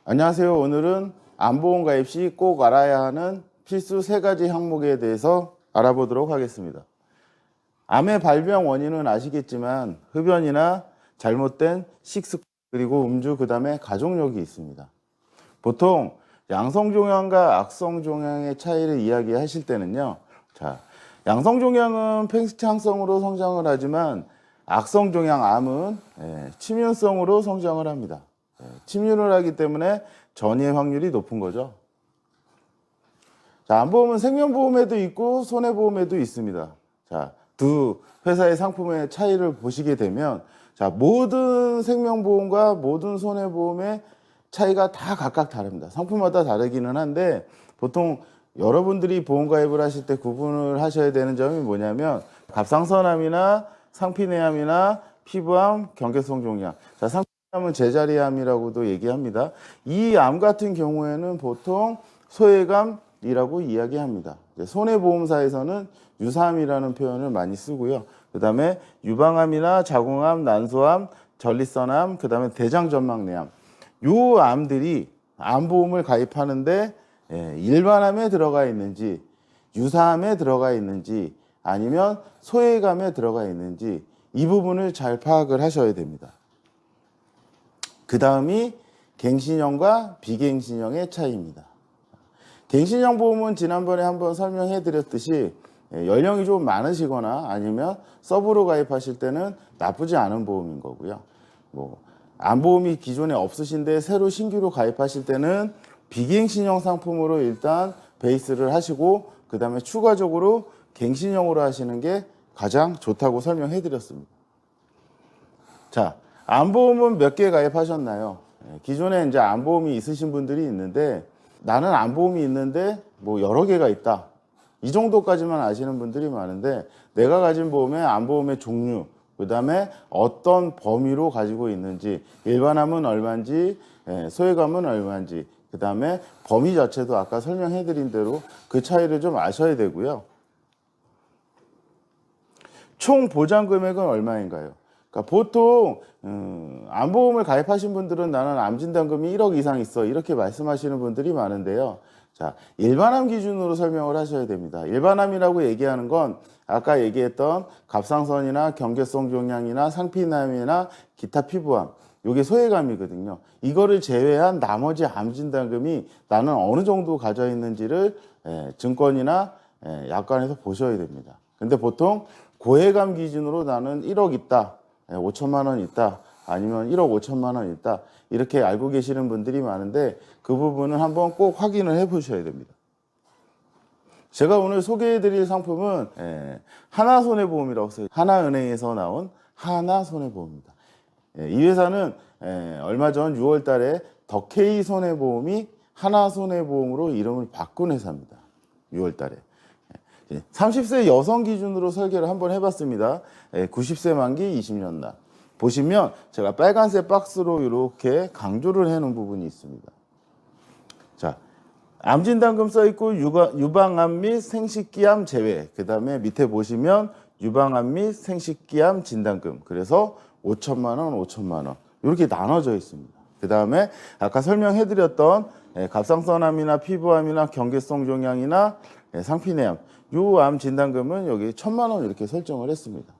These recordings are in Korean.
안녕하세요. 오늘은 암보험 가입 시 꼭 알아야 하는 필수 3가지 항목에 대해서 알아보도록 하겠습니다. 암의 발병 원인은 아시겠지만 흡연이나 잘못된 식습관 그리고 음주 그 다음에 가족력이 있습니다. 보통 양성종양과 악성종양의 차이를 이야기하실 때는요. 자, 양성종양은 팽창성으로 성장을 하지만 악성종양 암은 침윤성으로 성장을 합니다. 침윤을 하기 때문에 전이의 확률이 높은 거죠. 자, 암보험은 생명보험에도 있고 손해보험에도 있습니다. 자, 두 회사의 상품의 차이를 보시게 되면 자, 모든 생명보험과 모든 손해보험의 차이가 다 각각 다릅니다. 상품마다 다르기는 한데 보통 여러분들이 보험 가입을 하실 때 구분을 하셔야 되는 점이 뭐냐면 갑상선암이나 상피내암이나 피부암, 경계성 종양. 자, 상피내암은 제자리암이라고도 얘기합니다. 이 암 같은 경우에는 보통 소외감이라고 이야기합니다. 손해보험사에서는 유사암이라는 표현을 많이 쓰고요. 그 다음에 유방암이나 자궁암, 난소암, 전립선암, 그 다음에 대장전망내암. 요 암들이 암보험을 가입하는데 일반암에 들어가 있는지, 유사암에 들어가 있는지, 아니면 소외감에 들어가 있는지 이 부분을 잘 파악을 하셔야 됩니다. 그 다음이 갱신형과 비갱신형의 차이입니다. 갱신형 보험은 지난번에 한번 설명해 드렸듯이 연령이 좀 많으시거나 아니면 서브로 가입하실 때는 나쁘지 않은 보험인 거고요. 암보험이 기존에 없으신데 새로 신규로 가입하실 때는 비갱신형 상품으로 일단 베이스를 하시고 그 다음에 추가적으로 갱신형으로 하시는 게 가장 좋다고 설명해 드렸습니다. 자, 암보험은 몇 개 가입하셨나요? 기존에 이제 암보험이 있으신 분들이 있는데 나는 암보험이 있는데 여러 개가 있다. 이 정도까지만 아시는 분들이 많은데 내가 가진 보험의 암보험의 종류 그 다음에 어떤 범위로 가지고 있는지 일반암은 얼마인지 소외감은 얼마인지 그 다음에 범위 자체도 아까 설명해 드린 대로 그 차이를 좀 아셔야 되고요. 총 보장 금액은 얼마인가요? 그러니까 보통 암보험을 가입하신 분들은 나는 암진단금이 1억 이상 있어 이렇게 말씀하시는 분들이 많은데요. 자, 일반암 기준으로 설명을 하셔야 됩니다. 일반암이라고 얘기하는 건 아까 얘기했던 갑상선이나 경계성 종양이나 상피남이나 기타 피부암 이게 소외감이거든요. 이거를 제외한 나머지 암 진단금이 나는 어느 정도 가져 있는지를 증권이나 약관에서 보셔야 됩니다. 근데 보통 고해감 기준으로 나는 1억 있다, 5천만 원 있다, 아니면 1억 5천만 원 있다 이렇게 알고 계시는 분들이 많은데 그 부분은 한번 꼭 확인을 해 보셔야 됩니다. 제가 오늘 소개해 드릴 상품은 하나손해보험이라고 써요. 하나은행에서 나온 하나손해보험입니다. 이 회사는 얼마 전 6월 달에 더케이 손해보험이 하나손해보험으로 이름을 바꾼 회사입니다. 6월 달에. 30세 여성 기준으로 설계를 한번 해봤습니다. 90세 만기 20년 날. 보시면 제가 빨간색 박스로 이렇게 강조를 해놓은 부분이 있습니다. 자, 암진단금 써있고 유방암 및 생식기암 제외. 그 다음에 밑에 보시면 유방암 및 생식기암 진단금. 그래서 5천만 원, 5천만 원. 이렇게 나눠져 있습니다. 그 다음에 아까 설명해드렸던 갑상선암이나 피부암이나 경계성 종양이나 상피내암. 요 암 진단금은 여기 1,000만 원 이렇게 설정을 했습니다.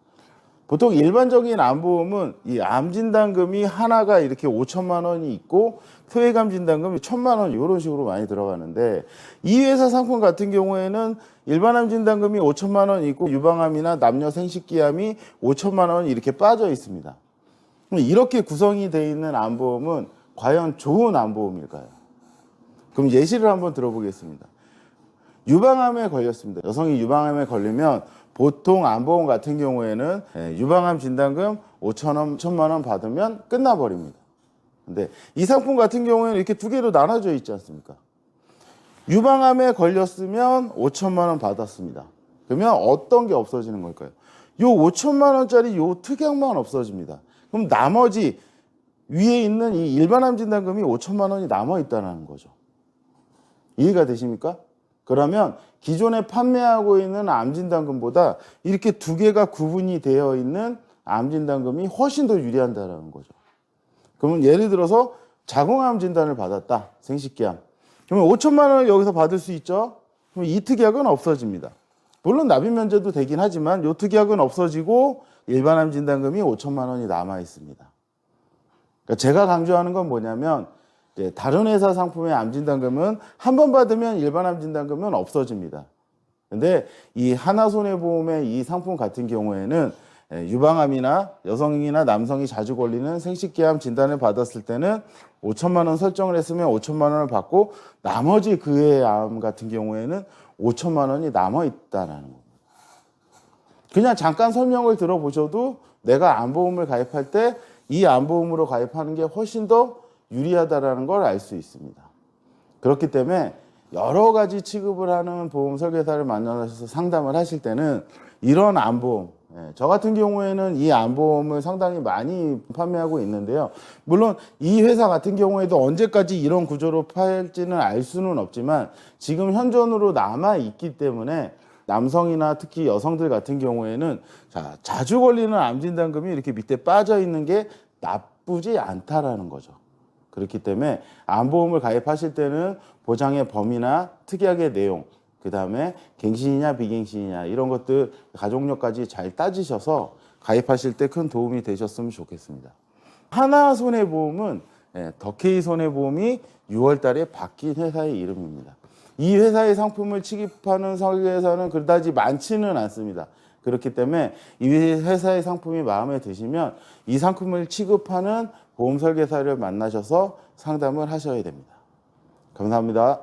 보통 일반적인 암보험은 이 암 진단금이 하나가 이렇게 5천만 원이 있고 소외감 진단금이 1,000만 원 이런 식으로 많이 들어가는데 이 회사 상품 같은 경우에는 일반암 진단금이 5천만 원 있고 유방암이나 남녀 생식기암이 5천만 원 이렇게 빠져 있습니다. 이렇게 구성이 되어 있는 암보험은 과연 좋은 암보험일까요? 그럼 예시를 한번 들어보겠습니다. 유방암에 걸렸습니다. 여성이 유방암에 걸리면 보통 암보험 같은 경우에는 유방암 진단금 5천원, 1,000만 원 받으면 끝나버립니다. 근데 이 상품 같은 경우에는 이렇게 두 개로 나눠져 있지 않습니까? 유방암에 걸렸으면 5천만 원 받았습니다. 그러면 어떤 게 없어지는 걸까요? 요 5천만 원짜리 요 특약만 없어집니다. 그럼 나머지 위에 있는 이 일반암 진단금이 5천만 원이 남아있다는 거죠. 이해가 되십니까? 그러면 기존에 판매하고 있는 암진단금보다 이렇게 두 개가 구분이 되어 있는 암진단금이 훨씬 더 유리한다는 거죠. 그러면 예를 들어서 자궁암 진단을 받았다. 생식기암. 그러면 5천만 원을 여기서 받을 수 있죠? 그럼 이 특약은 없어집니다. 물론 납입 면제도 되긴 하지만 이 특약은 없어지고 일반암 진단금이 5천만 원이 남아 있습니다. 그러니까 제가 강조하는 건 뭐냐면 이제 다른 회사 상품의 암 진단금은 한 번 받으면 일반암 진단금은 없어집니다. 근데 이 하나손해보험의 이 상품 같은 경우에는 유방암이나 여성이나 남성이 자주 걸리는 생식기암 진단을 받았을 때는 5천만 원 설정을 했으면 5천만 원을 받고 나머지 그 외의 암 같은 경우에는 5천만 원이 남아 있다라는 겁니다. 그냥 잠깐 설명을 들어보셔도 내가 암보험을 가입할 때 이 암보험으로 가입하는 게 훨씬 더 유리하다라는 걸 알 수 있습니다. 그렇기 때문에 여러 가지 취급을 하는 보험 설계사를 만나셔서 상담을 하실 때는 이런 암보험, 저 같은 경우에는 이 암보험을 상당히 많이 판매하고 있는데요. 물론 이 회사 같은 경우에도 언제까지 이런 구조로 팔지는 알 수는 없지만 지금 현존으로 남아 있기 때문에 남성이나 특히 여성들 같은 경우에는 자주 걸리는 암 진단금이 이렇게 밑에 빠져 있는 게 나쁘지 않다라는 거죠. 그렇기 때문에 암보험을 가입하실 때는 보장의 범위나 특약의 내용, 그 다음에 갱신이냐 비갱신이냐 이런 것들 가족력까지 잘 따지셔서 가입하실 때 큰 도움이 되셨으면 좋겠습니다. 하나손해보험은 더케이 손해보험이 6월 달에 바뀐 회사의 이름입니다. 이 회사의 상품을 취급하는 설계사는 그다지 많지는 않습니다. 그렇기 때문에 이 회사의 상품이 마음에 드시면 이 상품을 취급하는 보험 설계사를 만나셔서 상담을 하셔야 됩니다. 감사합니다.